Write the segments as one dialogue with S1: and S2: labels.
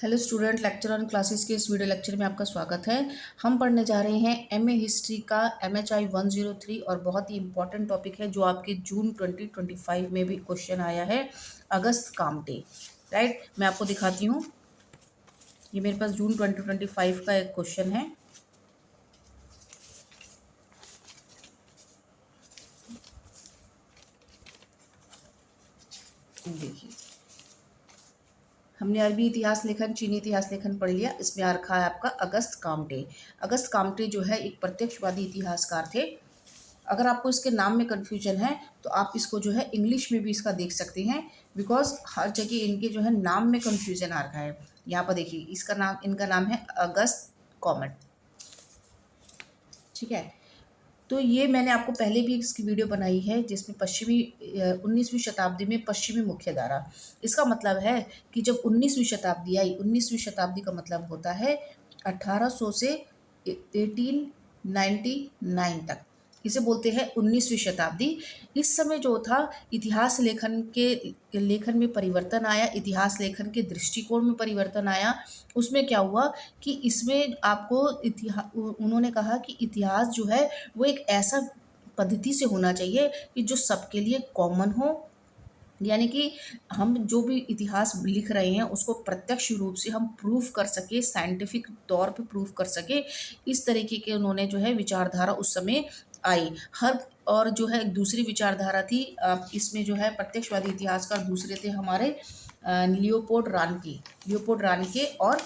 S1: Hello student, lecture on classes के इस video lecture में आपका स्वागत है। हम पढ़ने जा रहे हैं एमए हिस्ट्री का MHI 103 और बहुत ही इंपॉर्टेंट टॉपिक है जो आपके जून 2025 में भी क्वेश्चन आया है, अगस्त कामटे। राइट, मैं आपको दिखाती हूँ। ये मेरे पास जून 2025 का एक क्वेश्चन है। देखिए, हमने अरबी इतिहास लेखन, चीनी इतिहास लेखन पढ़ लिया। इसमें आ रखा है आपका अगस्त कामटे। अगस्त कामटे जो है एक प्रत्यक्षवादी इतिहासकार थे। अगर आपको इसके नाम में कन्फ्यूजन है तो आप इसको जो है इंग्लिश में भी इसका देख सकते हैं, बिकॉज हर जगह इनके जो है नाम में कन्फ्यूजन आ रखा है। यहाँ पर देखिए, इसका नाम, इनका नाम है अगस्त कॉमेट। ठीक है, तो ये मैंने आपको पहले भी इसकी वीडियो बनाई है जिसमें पश्चिमी 19वीं शताब्दी में पश्चिमी मुख्य धारा। इसका मतलब है कि जब 19वीं शताब्दी आई, 19वीं शताब्दी का मतलब होता है 1800 से 1899 तक, इसे बोलते हैं 19वीं शताब्दी। इस समय जो था इतिहास लेखन में परिवर्तन आया, इतिहास लेखन के दृष्टिकोण में परिवर्तन आया। उसमें क्या हुआ कि इसमें आपको उन्होंने कहा कि इतिहास जो है वो एक ऐसा पद्धति से होना चाहिए कि जो सबके लिए कॉमन हो, यानी कि हम जो भी इतिहास लिख रहे हैं उसको प्रत्यक्ष रूप से हम प्रूफ कर सके, साइंटिफिक तौर पे प्रूफ कर सके। इस तरीके के उन्होंने जो है विचारधारा उस समय आई। हर और जो है दूसरी विचारधारा थी, इसमें जो है प्रत्यक्षवादी इतिहासकार दूसरे थे हमारे लियोपोल्ड रानके और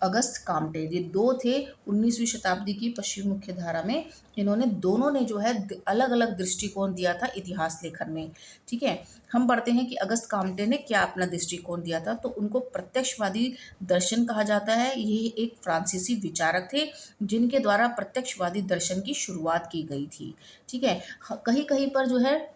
S1: अगस्त कामटे। ये दो थे 19वीं शताब्दी की पश्चिमी मुख्य धारा में। इन्होंने दोनों ने जो है अलग अलग दृष्टिकोण दिया था इतिहास लेखन में। ठीक है, हम पढ़ते हैं कि अगस्त कामटे ने क्या अपना दृष्टिकोण दिया था। तो उनको प्रत्यक्षवादी दर्शन कहा जाता है। ये एक फ्रांसीसी विचारक थे जिनके द्वारा प्रत्यक्षवादी दर्शन की शुरुआत की गई थी। ठीक है, कहीं कहीं पर जो है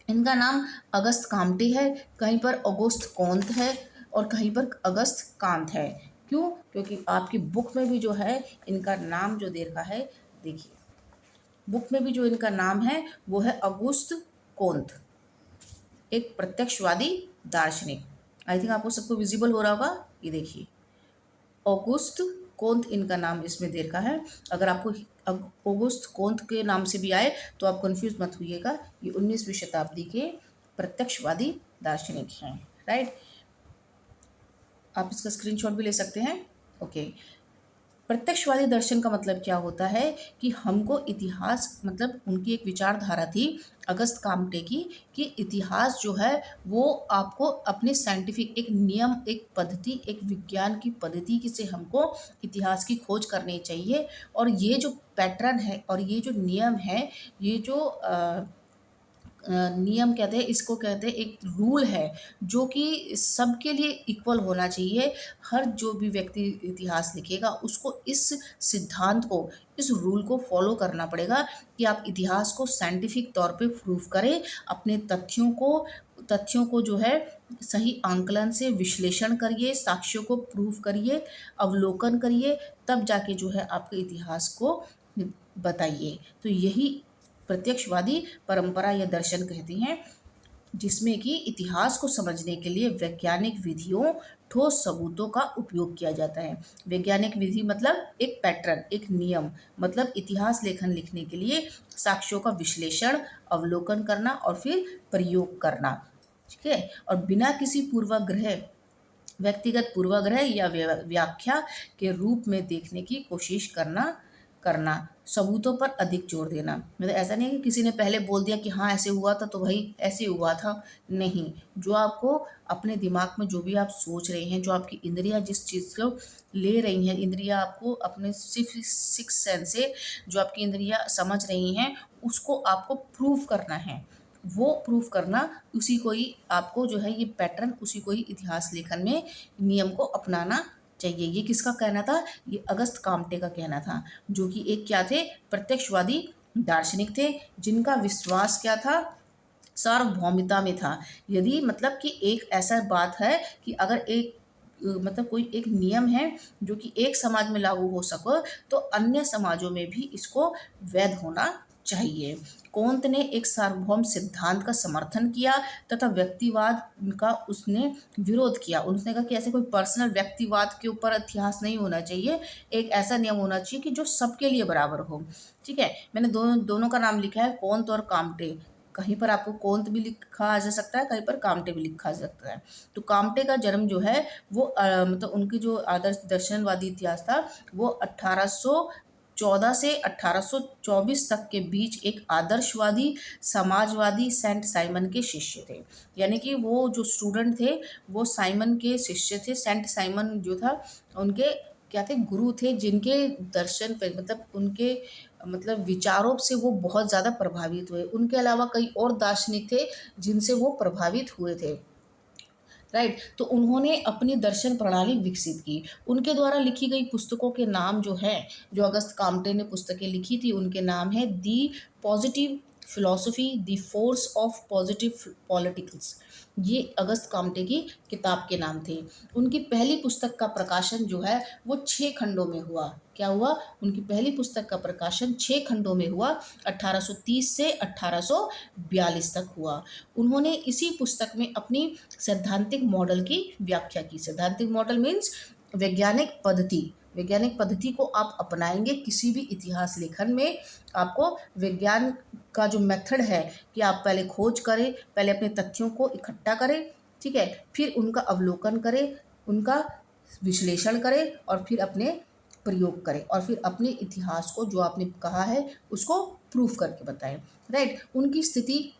S1: इनका नाम अगस्त कामटे है, कहीं पर अगस्त कौंत है और कहीं पर अगस्त कांत है। क्यों? क्योंकि आपकी बुक में भी जो है इनका नाम जो दे रखा है, देखिए बुक में भी जो इनका नाम है वो है अगुस्त कोंत, एक प्रत्यक्षवादी दार्शनिक। आई थिंक आपको सबको विजिबल हो रहा होगा। ये देखिए, ऑगुस्त कोंत इनका नाम इसमें दे रखा है। अगर आपको ऑगुस्त कोंत के नाम से भी आए तो आप कंफ्यूज मत होइएगा, ये 19वीं शताब्दी के प्रत्यक्षवादी दार्शनिक हैं। राइट, आप इसका स्क्रीनशॉट भी ले सकते हैं। ओके, प्रत्यक्षवादी दर्शन का मतलब क्या होता है कि हमको इतिहास, मतलब उनकी एक विचारधारा थी अगस्त कामटे की, कि इतिहास जो है वो आपको अपने साइंटिफिक एक नियम, एक पद्धति, एक विज्ञान की पद्धति से हमको इतिहास की खोज करनी चाहिए। और ये जो पैटर्न है और ये जो नियम है, ये जो नियम कहते हैं, इसको कहते हैं एक रूल है जो कि सबके लिए इक्वल होना चाहिए। हर जो भी व्यक्ति इतिहास लिखेगा उसको इस सिद्धांत को, इस रूल को फॉलो करना पड़ेगा कि आप इतिहास को साइंटिफिक तौर पे प्रूफ करें। अपने तथ्यों को जो है सही आंकलन से विश्लेषण करिए, साक्ष्यों को प्रूफ करिए, अवलोकन करिए, तब जाके जो है आपके इतिहास को बताइए। तो यही प्रत्यक्षवादी परंपरा या दर्शन कहते हैं, जिसमें कि इतिहास को समझने के लिए वैज्ञानिक विधियों, ठोस सबूतों का उपयोग किया जाता है। वैज्ञानिक विधि मतलब एक पैटर्न, एक नियम, मतलब इतिहास लेखन लिखने के लिए साक्ष्यों का विश्लेषण, अवलोकन करना और फिर प्रयोग करना। ठीक है, और बिना किसी व्यक्तिगत पूर्वाग्रह या व्याख्या के रूप में देखने की कोशिश करना, सबूतों पर अधिक जोर देना। मतलब ऐसा नहीं है कि किसी ने पहले बोल दिया कि हाँ ऐसे हुआ था तो भाई ऐसे हुआ था। नहीं, जो आपको अपने दिमाग में जो भी आप सोच रहे हैं, जो आपकी इंद्रियां जिस चीज़ को ले रही हैं, इंद्रियां आपको अपने सिक्स सेंस से जो आपकी इंद्रियां समझ रही हैं उसको आपको प्रूव करना है। वो प्रूफ करना, उसी को ही आपको जो है ये पैटर्न, उसी को ही इतिहास लेखन में नियम को अपनाना चाहिए। ये किसका कहना था? ये अगस्त कामटे का कहना था, जो कि एक क्या थे? प्रत्यक्षवादी दार्शनिक थे, जिनका विश्वास क्या था? सार्वभौमिकता में था। यदि मतलब कि एक ऐसा बात है कि अगर एक मतलब कोई एक नियम है जो कि एक समाज में लागू हो सको तो अन्य समाजों में भी इसको वैध होना चाहिए। कोंत ने एक सार्वभौम सिद्धांत का समर्थन किया तथा व्यक्तिवाद का उसने विरोध किया। उसने कहा कि ऐसे कोई पर्सनल व्यक्तिवाद के ऊपर इतिहास नहीं होना चाहिए, एक ऐसा नियम होना चाहिए कि जो सबके लिए बराबर हो। ठीक है, मैंने दोनों का नाम लिखा है, कोंत और काम्टे। कहीं पर आपको कोंत भी लिखा आ जा सकता है, कहीं पर काम्टे भी लिखा जा सकता है। तो काम्टे का जन्म जो है वो मतलब उनकी जो आदर्श दर्शनवादी इतिहास था वो 1814 से 1824 तक के बीच एक आदर्शवादी समाजवादी सेंट साइमन के शिष्य थे। यानी कि वो जो स्टूडेंट थे वो साइमन के शिष्य थे। सेंट साइमन जो था उनके क्या थे, गुरु थे, जिनके दर्शन पे मतलब उनके मतलब विचारों से वो बहुत ज़्यादा प्रभावित हुए। उनके अलावा कई और दार्शनिक थे जिनसे वो प्रभावित हुए थे। राइट, तो उन्होंने अपनी दर्शन प्रणाली विकसित की। उनके द्वारा लिखी गई पुस्तकों के नाम जो है, जो अगस्त काम्टे ने पुस्तकें लिखी थी उनके नाम है the positive philosophy, the force of positive politics. ये अगस्त काम्टे की किताब के नाम थे। उनकी पहली पुस्तक का प्रकाशन जो है वो 6 खंडों में हुआ। क्या हुआ? उनकी पहली पुस्तक का प्रकाशन 6 खंडों में हुआ, 1830 से 1842 तक हुआ। उन्होंने इसी पुस्तक में अपनी सैद्धांतिक मॉडल की व्याख्या की। सैद्धांतिक मॉडल मीन्स वैज्ञानिक पद्धति। वैज्ञानिक पद्धति को आप अपनाएंगे किसी भी इतिहास लेखन में। आपको विज्ञान का जो मेथड है कि आप पहले खोज करें, पहले अपने तथ्यों को इकट्ठा करें, ठीक है, फिर उनका अवलोकन करें, उनका विश्लेषण करें और फिर अपने प्रयोग करें और फिर अपने इतिहास को जो आपने कहा है उसको प्रूफ करके बताएं। राइट, उनकी स्थिति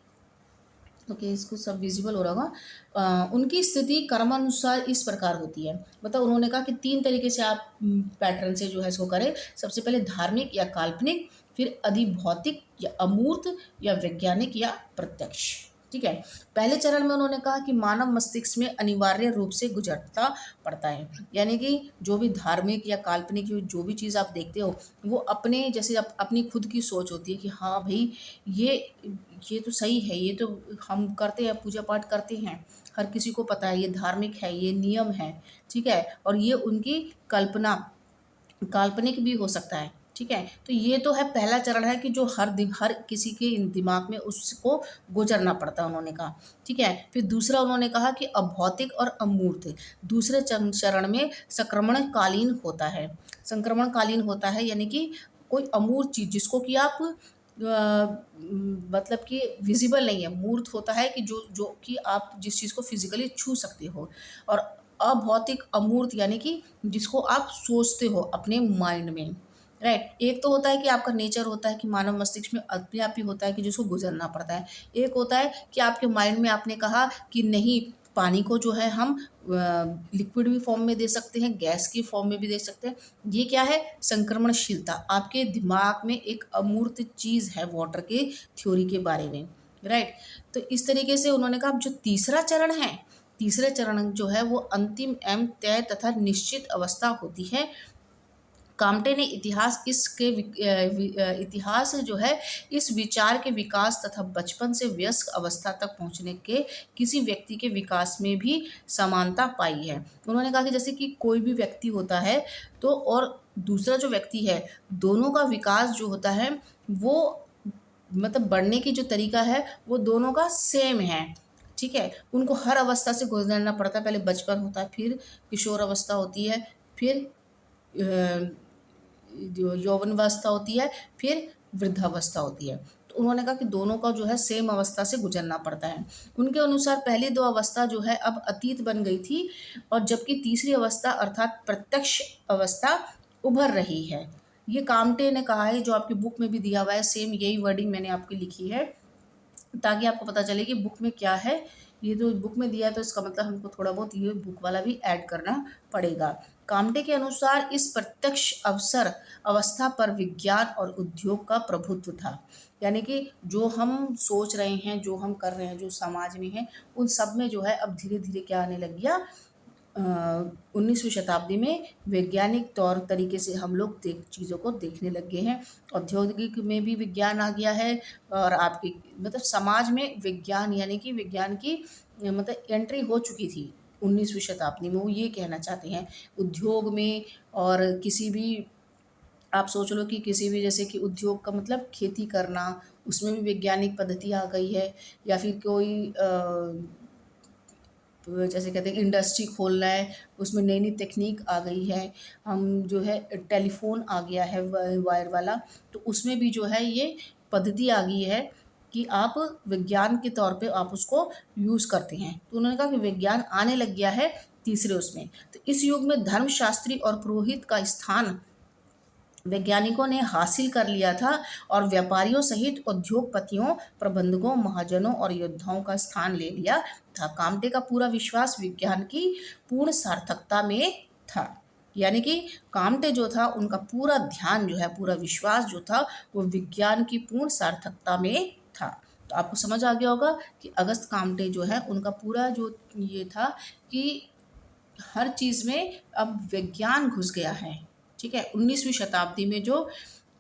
S1: ओके इसको सब विजिबल हो रहा होगा। उनकी स्थिति कर्मानुसार इस प्रकार होती है। मतलब उन्होंने कहा कि 3 तरीके से आप पैटर्न से जो है इसको करें। सबसे पहले धार्मिक या काल्पनिक, फिर अधिभौतिक या अमूर्त, या वैज्ञानिक या प्रत्यक्ष। ठीक है, पहले चरण में उन्होंने कहा कि मानव मस्तिष्क में अनिवार्य रूप से गुजरता पड़ता है। यानी कि जो भी धार्मिक या काल्पनिक जो भी चीज़ आप देखते हो वो अपने जैसे अपनी खुद की सोच होती है कि हाँ भाई ये ये तो सही है, ये तो हम करते हैं, पूजा पाठ करते हैं, हर किसी को पता है ये धार्मिक है, ये नियम है। ठीक है, और ये उनकी कल्पना काल्पनिक भी हो सकता है। ठीक है, तो ये तो है पहला चरण है कि जो हर किसी के दिमाग में उसको गुजरना पड़ता है, उन्होंने कहा। ठीक है, फिर दूसरा उन्होंने कहा कि अभौतिक और अमूर्त। दूसरे चरण में संक्रमणकालीन होता है। संक्रमणकालीन होता है यानी कि कोई अमूर्त चीज़ जिसको कि आप मतलब कि विजिबल नहीं है। मूर्त होता है कि जो कि आप जिस चीज़ को फिजिकली छू सकते हो। और अभौतिक अमूर्त यानी कि जिसको आप सोचते हो अपने माइंड में। राइट, एक तो होता है कि आपका नेचर होता है कि मानव मस्तिष्क में अपने आप ही होता है कि जिसको गुजरना पड़ता है। एक होता है कि आपके माइंड में आपने कहा कि नहीं, पानी को जो है हम लिक्विड भी फॉर्म में दे सकते हैं, गैस की फॉर्म में भी दे सकते हैं। ये क्या है? संक्रमणशीलता। आपके दिमाग में एक अमूर्त चीज़ है वाटर के थ्योरी के बारे में। राइट, तो इस तरीके से उन्होंने कहा जो तीसरा चरण है, तीसरे चरण जो है वो अंतिम एवं तय तथा निश्चित अवस्था होती है। काम्टे ने इतिहास जो है इस विचार के विकास तथा बचपन से वयस्क अवस्था तक पहुंचने के किसी व्यक्ति के विकास में भी समानता पाई है। उन्होंने कहा कि जैसे कि कोई भी व्यक्ति होता है तो और दूसरा जो व्यक्ति है, दोनों का विकास जो होता है वो मतलब बढ़ने की जो तरीका है वो दोनों का सेम है। ठीक है, उनको हर अवस्था से गुजरना पड़ता है। पहले बचपन होता है, फिर किशोर अवस्था होती है, फिर जो यौवनावस्था होती है, फिर वृद्धावस्था होती है। तो उन्होंने कहा कि दोनों का जो है सेम अवस्था से गुजरना पड़ता है। उनके अनुसार पहली 2 अवस्था जो है अब अतीत बन गई थी और जबकि तीसरी अवस्था अर्थात प्रत्यक्ष अवस्था उभर रही है। ये काम्टे ने कहा है, जो आपकी बुक में भी दिया हुआ है, सेम यही वर्डिंग मैंने आपकी लिखी है ताकि आपको पता चले कि बुक में क्या है। ये जो बुक में दिया है तो इसका मतलब हमको थोड़ा बहुत ये बुक वाला भी ऐड करना पड़ेगा। काम्टे के अनुसार इस प्रत्यक्ष अवसर अवस्था पर विज्ञान और उद्योग का प्रभुत्व था। यानी कि जो हम सोच रहे हैं, जो हम कर रहे हैं, जो समाज में है, उन सब में जो है अब धीरे धीरे क्या आने लग गया, 19वीं शताब्दी में वैज्ञानिक तौर तरीके से हम लोग चीज़ों को देखने लग गए हैं। औद्योगिक में भी विज्ञान आ गया है और आपकी मतलब समाज में विज्ञान यानी कि विज्ञान की मतलब एंट्री हो चुकी थी 19वीं शताब्दी में। वो ये कहना चाहते हैं उद्योग में और किसी भी आप सोच लो कि किसी भी जैसे कि उद्योग का मतलब खेती करना, उसमें भी वैज्ञानिक पद्धति आ गई है, या फिर कोई जैसे कहते हैं इंडस्ट्री खोलना है, उसमें नई नई तकनीक आ गई है। हम जो है टेलीफोन आ गया है वायर वाला, तो उसमें भी जो है ये पद्धति आ गई है कि आप विज्ञान के तौर पे आप उसको यूज़ करते हैं। तो उन्होंने कहा कि विज्ञान आने लग गया है तीसरे उसमें। तो इस युग में धर्मशास्त्री और पुरोहित का स्थान वैज्ञानिकों ने हासिल कर लिया था, और व्यापारियों सहित उद्योगपतियों, प्रबंधकों, महाजनों और योद्धाओं का स्थान ले लिया था। काम्टे का पूरा विश्वास विज्ञान की पूर्ण सार्थकता में था। यानी कि काम्टे जो था उनका पूरा ध्यान जो है, पूरा विश्वास जो था वो विज्ञान की पूर्ण सार्थकता में था। तो आपको समझ आ गया होगा कि अगस्त काम्टे जो है उनका पूरा जो ये था कि हर चीज़ में अब विज्ञान घुस गया है। ठीक है, 19वीं शताब्दी में जो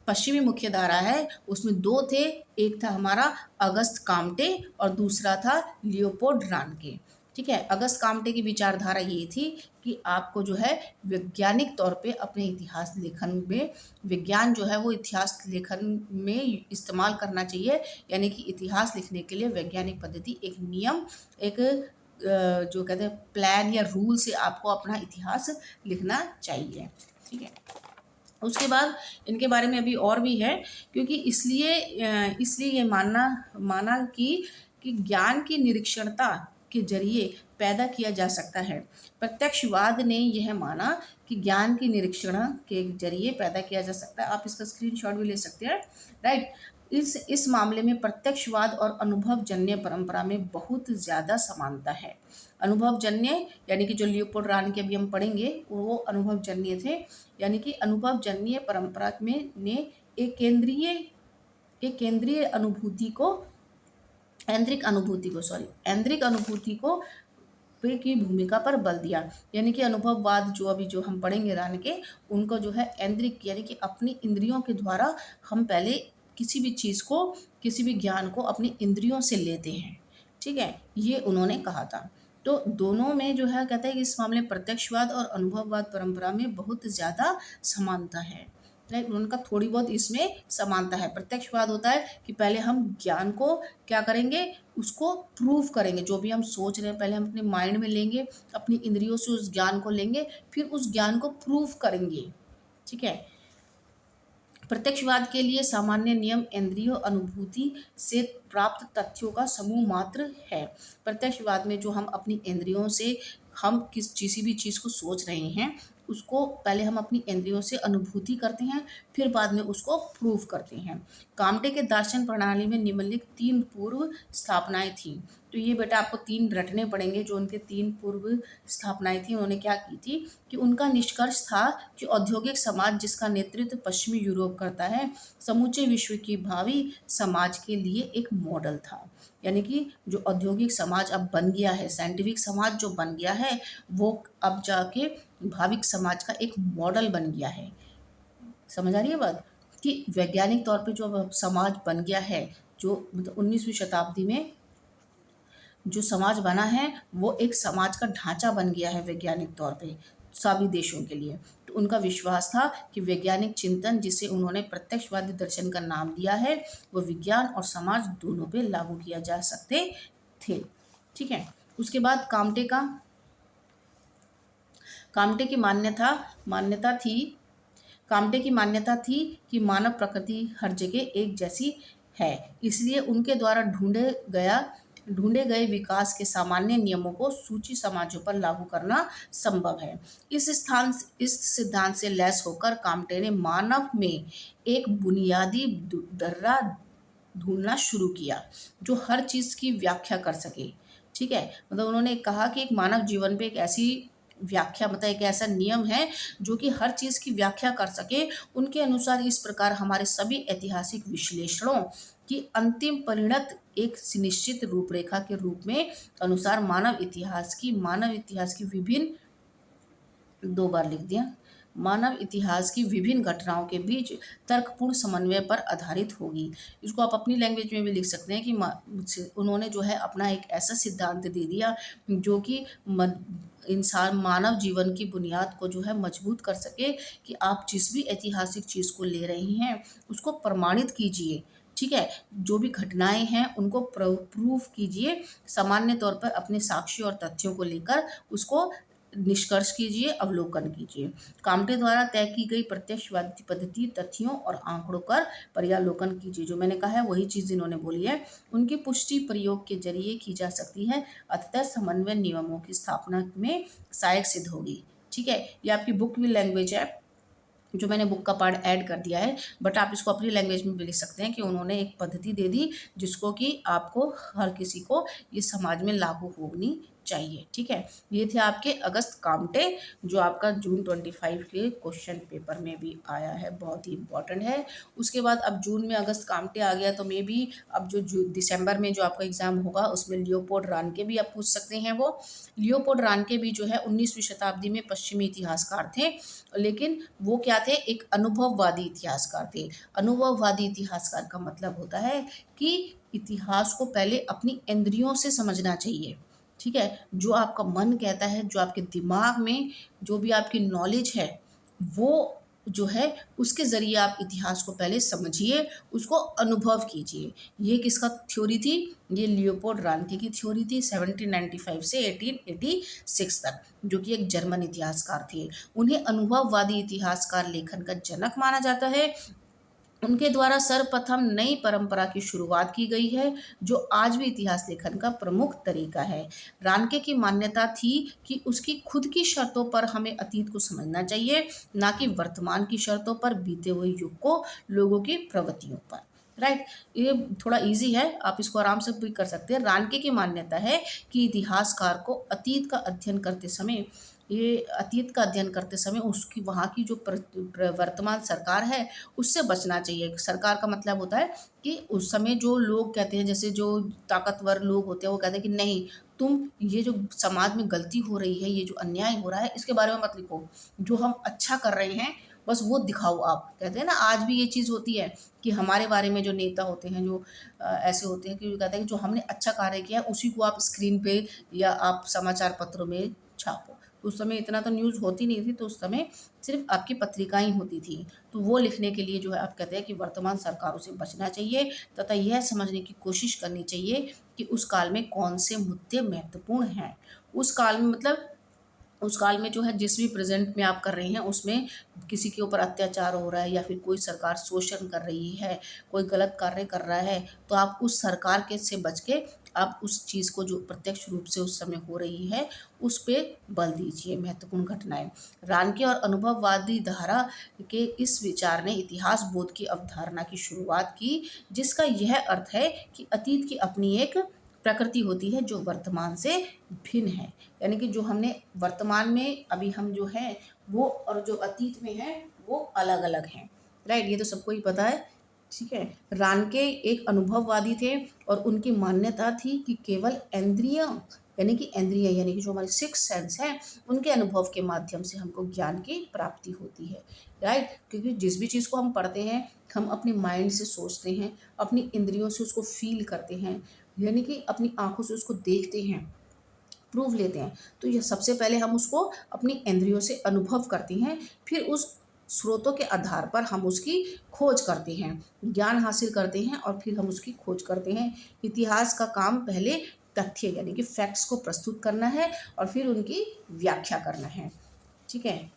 S1: पश्चिमी मुख्य धारा है उसमें दो थे, एक था हमारा अगस्त काम्टे और दूसरा था लियोपोल्ड रानके। ठीक है, अगस्त काम्टे की विचारधारा ये थी कि आपको जो है वैज्ञानिक तौर पे अपने इतिहास लेखन में, विज्ञान जो है वो इतिहास लेखन में इस्तेमाल करना चाहिए। यानी कि इतिहास लिखने के लिए वैज्ञानिक पद्धति एक नियम, एक जो कहते हैं प्लान या रूल से आपको अपना इतिहास लिखना चाहिए। ठीक है, उसके बाद इनके बारे में अभी और भी है, क्योंकि इसलिए ये माना कि ज्ञान की निरीक्षणता के जरिए पैदा किया जा सकता है। प्रत्यक्षवाद ने यह माना कि ज्ञान की निरीक्षण के जरिए पैदा किया जा सकता है। आप इसका स्क्रीनशॉट भी ले सकते हैं, राइट। इस मामले में प्रत्यक्षवाद और अनुभवजन्य परंपरा में बहुत ज़्यादा समानता है। अनुभवजन्य यानी कि जो लियोपोल्ड रानके अभी हम पढ़ेंगे वो अनुभवजन्य थे। यानी कि अनुभवजन्य परंपरा में ने एक केंद्रीय अनुभूति को ऐन्द्रिक अनुभूति को पे की भूमिका पर बल दिया। यानी कि अनुभववाद जो अभी जो हम पढ़ेंगे रानके, उनको जो है ऐन्द्रिक यानी कि अपनी इंद्रियों के द्वारा हम पहले किसी भी चीज़ को, किसी भी ज्ञान को अपनी इंद्रियों से लेते हैं। ठीक है, ये उन्होंने कहा था। तो दोनों में जो है कहता है कि इस मामले में प्रत्यक्षवाद और अनुभववाद परंपरा में बहुत ज़्यादा समानता है। लाइक उनका थोड़ी बहुत इसमें समानता है। प्रत्यक्षवाद होता है कि पहले हम ज्ञान को क्या करेंगे, उसको प्रूव करेंगे। जो भी हम सोच रहे हैं पहले हम अपने माइंड में लेंगे, अपनी इंद्रियों से उस ज्ञान को लेंगे, फिर उस ज्ञान को प्रूव करेंगे। ठीक है, प्रत्यक्षवाद के लिए सामान्य नियम इंद्रियों अनुभूति से प्राप्त तथ्यों का समूह मात्र है। प्रत्यक्षवाद में जो हम अपनी इंद्रियों से हम किसी भी चीज़ को सोच रहे हैं, उसको पहले हम अपनी इंद्रियों से अनुभूति करते हैं, फिर बाद में उसको प्रूव करते हैं। काम्टे के दार्शन प्रणाली में निम्नलिखित 3 पूर्व स्थापनाएं थीं। तो ये बेटा आपको 3 रटने पड़ेंगे। जो उनके 3 पूर्व स्थापनाएं थी, उन्होंने क्या की थी कि उनका निष्कर्ष था कि औद्योगिक समाज जिसका नेतृत्व पश्चिमी यूरोप करता है, समूचे विश्व की भावी समाज के लिए एक मॉडल था। यानी कि जो औद्योगिक समाज अब बन गया है, साइंटिफिक समाज जो बन गया है, वो अब जाके भाविक समाज का एक मॉडल बन गया है। समझ आ रही है बात कि वैज्ञानिक तौर पे जो अब समाज बन गया है, जो मतलब 19वीं शताब्दी में जो समाज बना है, वो एक समाज का ढांचा बन गया है वैज्ञानिक तौर पे सभी देशों के लिए। तो उनका विश्वास था कि वैज्ञानिक चिंतन, जिसे उन्होंने प्रत्यक्षवादी दर्शन का नाम दिया है, वो विज्ञान और समाज दोनों पे लागू किया जा सकते थे। ठीक है, उसके बाद काम्टे की मान्यता थी कि मानव प्रकृति हर जगह एक जैसी है, इसलिए उनके द्वारा ढूंढे गए विकास के सामान्य नियमों को सूची समाजों पर लागू करना संभव है। इस सिद्धांत से लैस होकर काम्टे ने मानव में एक बुनियादी दर्रा ढूंढना शुरू किया जो हर चीज़ की व्याख्या कर सके। ठीक है, मतलब उन्होंने कहा कि एक मानव जीवन पे एक ऐसी व्याख्या, मतलब एक ऐसा नियम है जो कि हर चीज़ की व्याख्या कर सके। उनके अनुसार इस प्रकार हमारे सभी ऐतिहासिक विश्लेषणों की अंतिम परिणत एक सुनिश्चित रूपरेखा के रूप में अनुसार मानव इतिहास की विभिन्न, 2 बार लिख दिया, मानव इतिहास की विभिन्न घटनाओं के बीच तर्कपूर्ण समन्वय पर आधारित होगी। इसको आप अपनी लैंग्वेज में भी लिख सकते हैं कि उन्होंने जो है अपना एक ऐसा सिद्धांत दे दिया जो कि इंसान मानव जीवन की बुनियाद को जो है मजबूत कर सके, कि आप जिस भी ऐतिहासिक चीज़ को ले रहे हैं उसको प्रमाणित कीजिए, ठीक है। जो भी घटनाएं हैं उनको प्रूफ कीजिए, सामान्य तौर पर अपने साक्ष्य और तथ्यों को लेकर उसको निष्कर्ष कीजिए, अवलोकन कीजिए। काम्टे द्वारा तय की गई प्रत्यक्षवादी पद्धति तथ्यों और आंकड़ों पर पर्यालोकन कीजिए। जो मैंने कहा है वही चीज़ इन्होंने बोली है। उनकी पुष्टि प्रयोग के जरिए की जा सकती है, अतः समन्वय नियमों की स्थापना में सहायक सिद्ध होगी, ठीक है। ये आपकी बुक में लैंग्वेज है, जो मैंने बुक का पार्ट ऐड कर दिया है, बट आप इसको अपनी लैंग्वेज में भी लिख सकते हैं कि उन्होंने एक पद्धति दे दी जिसको कि आपको हर किसी को ये समाज में लागू होनी चाहिए, ठीक है। ये थे आपके अगस्त काम्टे, जो आपका जून 25 के क्वेश्चन पेपर में भी आया है, बहुत ही इंपॉर्टेंट है। उसके बाद अब जून में अगस्त काम्टे आ गया, तो मे भी अब जो दिसंबर में जो आपका एग्जाम होगा उसमें लियोपोल्ड रानके भी आप पूछ सकते हैं। वो लियोपोल्ड रानके भी जो है 19वीं शताब्दी में पश्चिमी इतिहासकार थे, लेकिन वो क्या थे, एक अनुभववादी इतिहासकार थे। अनुभववादी इतिहासकार का मतलब होता है कि इतिहास को पहले अपनी इंद्रियों से समझना चाहिए, ठीक है। जो आपका मन कहता है, जो आपके दिमाग में जो भी आपकी नॉलेज है, वो जो है उसके ज़रिए आप इतिहास को पहले समझिए, उसको अनुभव कीजिए। ये किसका थ्योरी थी? ये लियोपोल्ड रानके की थ्योरी थी 1795 से 1886 तक, जो कि एक जर्मन इतिहासकार थे। उन्हें अनुभववादी इतिहासकार लेखन का जनक माना जाता है। उनके द्वारा सर्वप्रथम नई परंपरा की शुरुआत की गई है, जो आज भी इतिहास लेखन का प्रमुख तरीका है। रानके की मान्यता थी कि उसकी खुद की शर्तों पर हमें अतीत को समझना चाहिए, ना कि वर्तमान की शर्तों पर, बीते हुए युग को, लोगों की प्रवृत्तियों पर। राइट, ये थोड़ा इजी है, आप इसको आराम से भी कर सकते हैं। रानके की मान्यता है कि इतिहासकार को अतीत का अध्ययन करते समय उसकी वहाँ की जो वर्तमान सरकार है उससे बचना चाहिए। सरकार का मतलब होता है कि उस समय जो लोग कहते हैं, जैसे जो ताकतवर लोग होते हैं, वो कहते हैं कि नहीं, तुम ये जो समाज में गलती हो रही है, ये जो अन्याय हो रहा है, इसके बारे में मत लिखो, जो हम अच्छा कर रहे हैं बस वो दिखाओ। आप कहते हैं ना, आज भी ये चीज़ होती है कि हमारे बारे में जो नेता होते हैं, जो ऐसे होते हैं कि कहते हैं कि जो हमने अच्छा कार्य किया उसी को आप स्क्रीन पे या आप समाचार पत्रों में छापो। तो उस समय इतना तो न्यूज़ होती नहीं थी, तो उस समय सिर्फ आपकी पत्रिकाएं होती थी। तो वो लिखने के लिए जो है आप कहते हैं कि वर्तमान सरकारों से बचना चाहिए, तथा यह समझने की कोशिश करनी चाहिए कि उस काल में कौन से मुद्दे महत्वपूर्ण हैं। उस काल में मतलब उस काल में जो है जिस भी प्रेजेंट में आप कर रहे हैं उसमें किसी के ऊपर अत्याचार हो रहा है या फिर कोई सरकार शोषण कर रही है, कोई गलत कार्य कर रहा है, तो आप उस सरकार के से बच के आप उस चीज़ को जो प्रत्यक्ष रूप से उस समय हो रही है उस पर बल दीजिए। महत्वपूर्ण घटनाएं। रानके और अनुभववादी धारा के इस विचार ने इतिहास बोध की अवधारणा की शुरुआत की, जिसका यह अर्थ है कि अतीत की अपनी एक प्रकृति होती है जो वर्तमान से भिन्न है। यानी कि जो हमने वर्तमान में अभी हम जो हैं वो और जो अतीत में है वो अलग अलग हैं। राइट, ये तो सबको ही पता है, ठीक है। रानके एक अनुभववादी थे और उनकी मान्यता थी कि केवल यानी कि जो हमारी सिक्स सेंस है उनके अनुभव के माध्यम से हमको ज्ञान की प्राप्ति होती है। राइट, क्योंकि जिस भी चीज़ को हम पढ़ते हैं हम अपनी माइंड से सोचते हैं, अपनी इंद्रियों से उसको फील करते हैं, यानी कि अपनी आंखों से उसको देखते हैं, प्रूफ लेते हैं। तो यह सबसे पहले हम उसको अपनी इंद्रियों से अनुभव करते हैं, फिर उस स्रोतों के आधार पर हम उसकी खोज करते हैं, ज्ञान हासिल करते हैं और फिर हम उसकी खोज करते हैं। इतिहास का काम पहले तथ्य यानी कि फैक्ट्स को प्रस्तुत करना है और फिर उनकी व्याख्या करना है, ठीक है।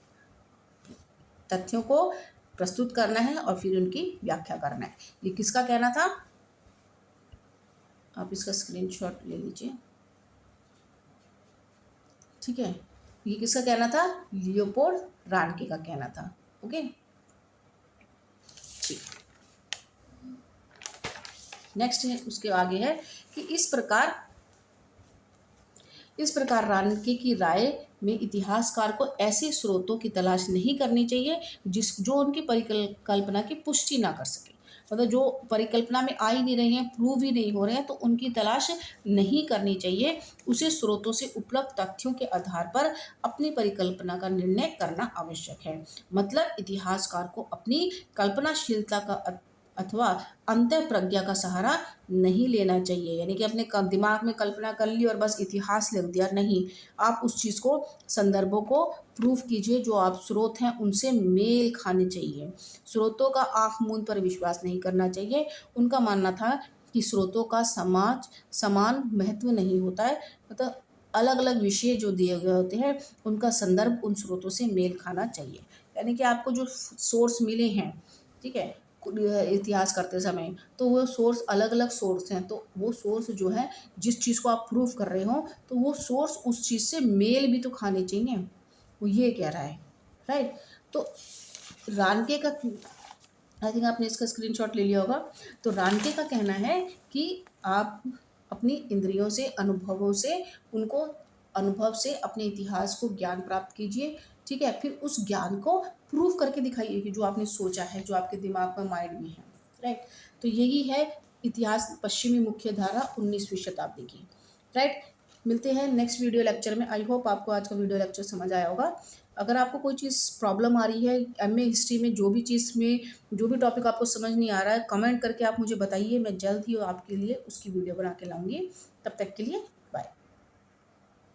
S1: तथ्यों को प्रस्तुत करना है और फिर उनकी व्याख्या करना है। ये किसका कहना था? आप इसका स्क्रीनशॉट ले लीजिए, ठीक है। ये किसका कहना था? लियोपोल्ड रानके का कहना था। ओके, ठीक। नेक्स्ट है, उसके आगे है कि इस प्रकार रानके की राय में इतिहासकार को ऐसे स्रोतों की तलाश नहीं करनी चाहिए जो उनकी परिकल्पना की पुष्टि ना कर सके। मतलब जो परिकल्पना में आ ही नहीं रहे हैं, प्रूव ही नहीं हो रहे हैं, तो उनकी तलाश नहीं करनी चाहिए। उसे स्रोतों से उपलब्ध तथ्यों के आधार पर अपनी परिकल्पना का निर्णय करना आवश्यक है। मतलब इतिहासकार को अपनी कल्पनाशीलता का अथवा अंतः प्रज्ञा का सहारा नहीं लेना चाहिए, यानी कि अपने दिमाग में कल्पना कर ली और बस इतिहास लिख दिया, नहीं। आप उस चीज़ को, संदर्भों को प्रूफ कीजिए, जो आप स्रोत हैं उनसे मेल खाने चाहिए। स्रोतों का आंख मूंद पर विश्वास नहीं करना चाहिए। उनका मानना था कि स्रोतों का समान महत्व नहीं होता है, मतलब अलग अलग विषय जो दिए गए होते हैं उनका संदर्भ उन स्रोतों से मेल खाना चाहिए। यानी कि आपको जो सोर्स मिले हैं, ठीक है, इतिहास करते समय, तो वो सोर्स अलग अलग सोर्स हैं, तो वो सोर्स जो है, जिस चीज़ को आप प्रूफ कर रहे हो, तो वो सोर्स उस चीज़ से मेल भी तो खाने चाहिए। वो ये कह रहा है, राइट। तो रानके का, आई थिंक आपने इसका स्क्रीनशॉट ले लिया होगा। तो रानके का कहना है कि आप अपनी इंद्रियों से, अनुभवों से, उनको अनुभव से अपने इतिहास को ज्ञान प्राप्त कीजिए, ठीक है। फिर उस ज्ञान को प्रूव करके दिखाइए कि जो आपने सोचा है, जो आपके दिमाग में, माइंड में है, राइट। तो यही है इतिहास, पश्चिमी मुख्य धारा 19वीं शताब्दी की, राइट। मिलते हैं नेक्स्ट वीडियो लेक्चर में। आई होप आपको आज का वीडियो लेक्चर समझ आया होगा। अगर आपको कोई चीज़ प्रॉब्लम आ रही है एमए हिस्ट्री में, जो भी चीज़ में, जो भी टॉपिक आपको समझ नहीं आ रहा है, कमेंट करके आप मुझे बताइए, मैं जल्द ही आपके लिए उसकी वीडियो बना के लाऊंगी। तब तक के लिए